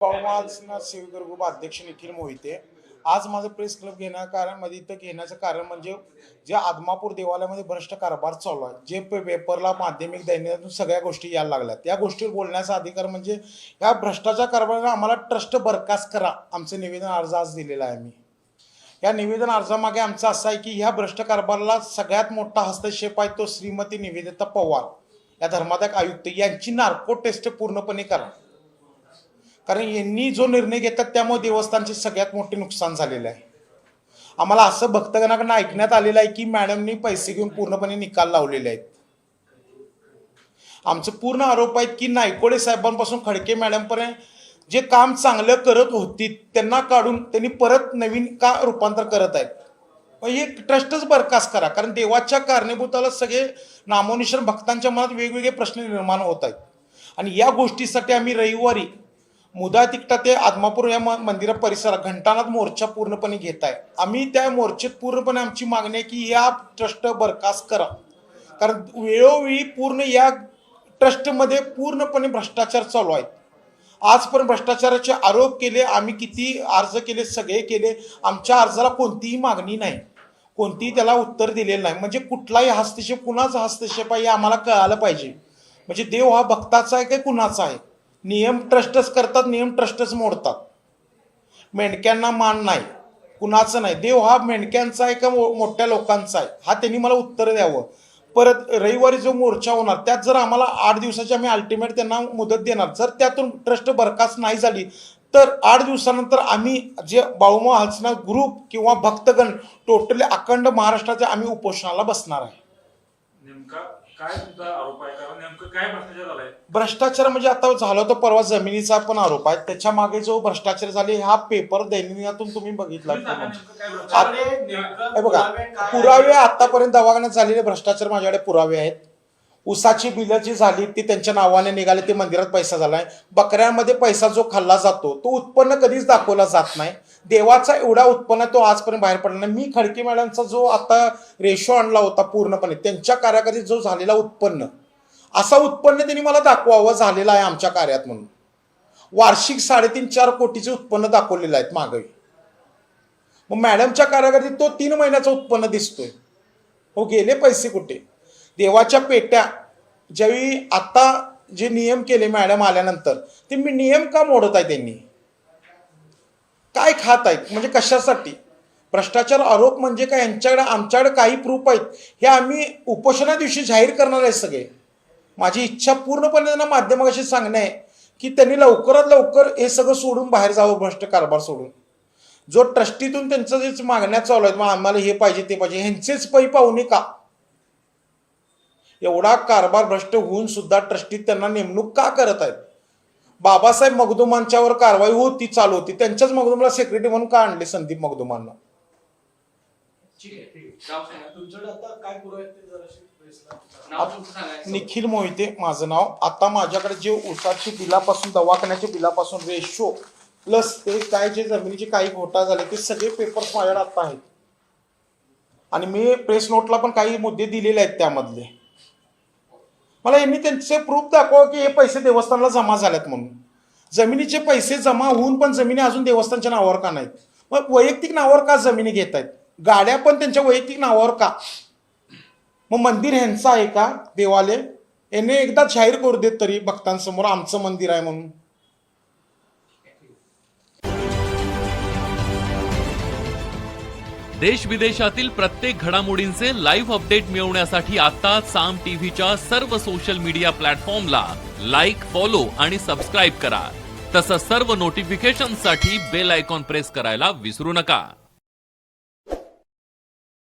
पवारना सेवेकर group अध्यक्ष निखिल मोहिते आज माझं प्रेस क्लब घेण्याचं कारण म्हणजे जे आदमापूर देवालयामध्ये भ्रष्ट कारभार चालू आहे, जे पेपरला माध्यमिक दैनिकातून सगळ्या गोष्टी यायला लागल्या, त्या गोष्टीवर बोलण्याचा अधिकार म्हणजे या भ्रष्टाचार कारभाराला आम्हाला ट्रस्ट बरखास्त करा आमचं निवेदन अर्ज आज दिलेला आहे. मी या निवेदन अर्जामागे आमचं असं आहे की ह्या भ्रष्ट कारभाराला सगळ्यात मोठा हस्तक्षेप आहे तो श्रीमती निवेदिता पवार या धर्मादाय आयुक्त यांची नार्को टेस्ट पूर्णपणे करा. कारण यांनी जो निर्णय घेतात त्यामुळे देवस्थानचे सगळ्यात मोठे नुकसान झालेले आहे. आम्हाला असं भक्तगणाकडून ऐकण्यात आलेलं आहे की मॅडमनी पैसे घेऊन पूर्णपणे निकाल लावलेले आहेत. आमचं पूर्ण आरोप आहे की नायकोडे साहेबांपासून खडके मॅडमपर्यंत जे काम चांगलं करत होती त्यांना काढून त्यांनी परत नवीन का रूपांतर करत आहेत. हे ट्रस्टच बरखास्त करा. कारण देवाच्या कारणीभूताला सगळे नामोनिशाण भक्तांच्या मनात वेगवेगळे प्रश्न निर्माण होत आहेत. आणि या गोष्टीसाठी आम्ही रविवारी मुदा तिकटा ते आदमापूर या मंदिरा परिसरात घंटानाथ मोर्चा पूर्णपणे घेत आहे. आम्ही त्या मोर्चेत पूर्णपणे आमची मागणी आहे की या ट्रस्ट बरखास्त करा. कारण वेळोवेळी पूर्ण या ट्रस्टमध्ये पूर्णपणे भ्रष्टाचार चालू आहेत. आजपर्यंत भ्रष्टाचाराचे आरोप केले, आम्ही किती अर्ज केले, सगळे केले, आमच्या अर्जाला कोणतीही मागणी नाही, कोणतीही त्याला उत्तर दिलेलं नाही. म्हणजे कुठलाही हस्तक्षेप, कुणाचा हस्तक्षेप आहे हे आम्हाला कळालं पाहिजे. म्हणजे देव हा भक्ताचा आहे की कुणाचा आहे. नियम ट्रस्टच करतात, नियम ट्रस्टच मोडतात. मेंढक्यांना मान नाही, कुणाचं नाही. देव हा मेंढक्यांचा आहे का मोठ्या लोकांचा आहे हा त्यांनी मला उत्तर द्यावं. परत रविवारी जो मोर्चा होणार त्यात जर आम्हाला 8 दिवसाची आम्ही अल्टिमेट त्यांना मुदत देणार, जर त्यातून ट्रस्ट बरखास्त नाही झाली तर 8 दिवसानंतर आम्ही जे बाळूमा हलसना ग्रुप किंवा भक्तगण टोटली अखंड महाराष्ट्राचे आम्ही उपोषणाला बसणार आहे. नेमका काय तुमचा आरोप आहे? कारण नेमकं काय भ्रष्टाचार झालाय? भ्रष्टाचार म्हणजे आता झाला तो परवा जमिनीचा पण आरोप आहे. त्याच्या मागे जो भ्रष्टाचार झाले हा पेपर दैनिकातून तुम्ही बघितला. बघा, पुरावे आतापर्यंत दवाखान्यात झालेले भ्रष्टाचार माझ्याकडे पुरावे आहेत. उसाची बिलं जी झाली ती त्यांच्या नावाने निघाले, ते मंदिरात पैसा झालाय. बकऱ्यांमध्ये पैसा जो खाल्ला जातो तो उत्पन्न कधीच दाखवला जात नाही. देवाचा एवढा उत्पन्न तो आजपर्यंत बाहेर पडला नाही. मी खडके मॅडमचा जो आता रेशो आणला होता पूर्णपणे त्यांच्या कार्याखाली जो झालेला उत्पन्न, असा उत्पन्न त्यांनी मला दाखवावं झालेला आहे आमच्या कार्यात म्हणून. वार्षिक 3.5-4 कोटीचे उत्पन्न दाखवलेलं आहे मागे. मग मॅडमच्या कार्याखाली तो 3 महिन्याचं उत्पन्न दिसतोय. हो, गेले पैसे कुठे? देवाच्या पेट्या ज्यावेळी आता जे नियम केले मॅडम आल्यानंतर ते मी नियम का मोडत आहे? त्यांनी काय खात आहेत? म्हणजे कशासाठी? भ्रष्टाचार आरोप म्हणजे काय? यांच्याकडे आमच्याकडे काही प्रूफ आहेत, हे आम्ही उपोषणा दिवशी जाहीर करणार आहे सगळे. माझी इच्छा पूर्णपणे त्यांना माध्यमाशी सांगणे आहे की त्यांनी लवकरात लवकर हे सगळं सोडून बाहेर जावं, भ्रष्ट कारभार सोडून. जो ट्रस्टीतून त्यांचं जे मागण्या चालू आहेत, मग आम्हाला हे पाहिजे ते पाहिजे, ह्यांचेच पै पाहुणे का? एवढा कारभार भ्रष्ट होऊन सुद्धा ट्रस्टी त्यांना नेमणूक का करत आहेत? बाबासाहेब मगदुमांच्यावर कारवाई होती, चालू होती, त्यांच्याच मगदुमाला सेक्रेटरी म्हणून का आणले संदीप मगदुमांना? निखिल मोहिते माझं नाव. आता माझ्याकडे जे उसाची बिलापासून दवाखान्याच्या बिलापासून रेशो प्लस ते काय जे जमिनीचे काही घोटाळे झाले ते सगळे पेपर्स माझ्याकडे आता आहेत. आणि मी प्रेस नोटला पण काही मुद्दे दिलेले आहेत त्यामधले. मला यांनी त्यांचे प्रूफ दाखवा की हे पैसे देवस्थानला जमा झाल्यात म्हणून. जमिनीचे पैसे जमा होऊन पण जमिनी अजून देवस्थानच्या नावावर का नाहीत? मग वैयक्तिक नावावर का जमिनी घेत आहेत? गाड्या पण त्यांच्या वैयक्तिक नावावर का? मग मंदिर ह्यांचं आहे का? देवालय यांनी एकदा जाहीर करू देत तरी भक्तांसमोर आमचं मंदिर आहे म्हणून. देश विदेशातील प्रत्येक घडामोडींचे लाईव्ह अपडेट मिळवण्यासाठी आता साम टीव्हीच्या सर्व सोशल मीडिया प्लॅटफॉर्मला लाईक, फॉलो आणि सबस्क्राईब करा. तसंच सर्व नोटिफिकेशनसाठी बेल आयकॉन प्रेस करायला विसरू नका.